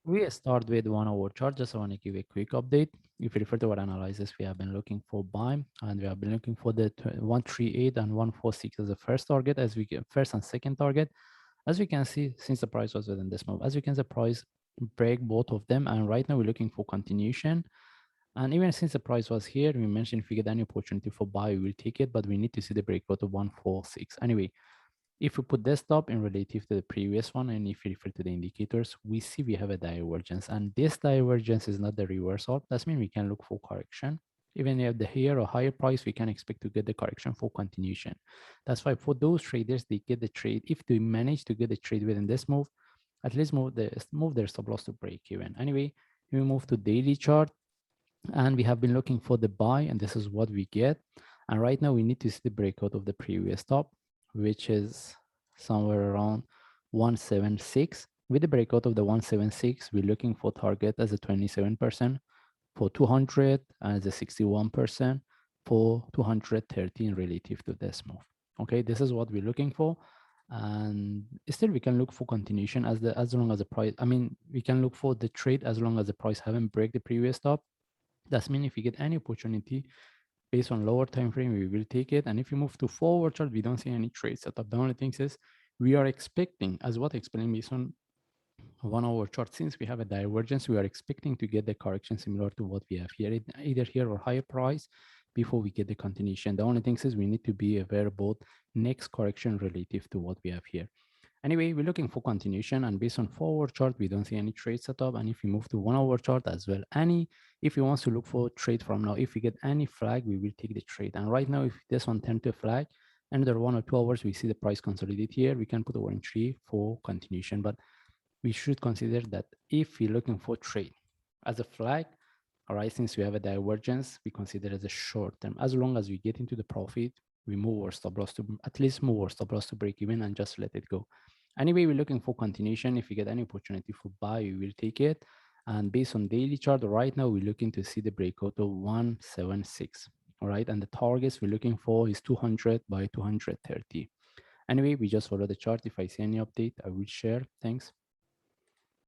We start with 1 hour chart. Just I want to give a quick update. If you refer to our analysis, we have been looking for buy and we have been looking for the 138 and 146 as the first target, as we get first and second target. As we can see, since the price was within this move, as we can see, the price break both of them. And right now we're looking for continuation. And even since the price was here, we mentioned if we get any opportunity for buy, we will take it, but we need to see the breakout of 146. Anyway, if we put desktop in relative to the previous one, and if you refer to the indicators, we see we have a divergence, and this divergence is not the reversal. That means we can look for correction. Even if the higher or higher price, we can expect to get the correction for continuation. That's why for those traders, they get the trade. If they manage to get the trade within this move, at least move their stop loss to break even. Anyway, we move to daily chart, and we have been looking for the buy, and this is what we get. And right now we need to see the breakout of the previous top, which is somewhere around 176. With the breakout of the 176, we're looking for target as a 27%, for 200 as a 61%, for 213 relative to this move. Okay, this is what we're looking for. And still we can look for continuation as long as the price, I mean, we can look for the trade as long as the price haven't break the previous top. That's mean if we get any opportunity based on lower time frame, we will take it. And if you move to forward chart, we don't see any trade setup. The only thing is we are expecting, as what I explained based on 1 hour chart, since we have a divergence, we are expecting to get the correction similar to what we have here, either here or higher price before we get the continuation. The only thing is we need to be aware about next correction relative to what we have here. Anyway, we're looking for continuation, and based on forward chart, we don't see any trade setup. And if we move to 1 hour chart as well, if you want to look for trade from now, if we get any flag, we will take the trade. And right now, if this one turned to flag, another 1 or 2 hours, we see the price consolidate here, we can put our entry for continuation. But we should consider that if we're looking for trade as a flag, all right, since we have a divergence, we consider as a short term. As long as we get into the profit, we move our stop loss to at least move our stop loss to break even and just let it go. Anyway, we're looking for continuation. If we get any opportunity for buy, we will take it. And based on daily chart, right now we're looking to see the breakout of 176. All right, and the targets we're looking for is 200 by 230. Anyway, we just follow the chart. If I see any update, I will share. Thanks.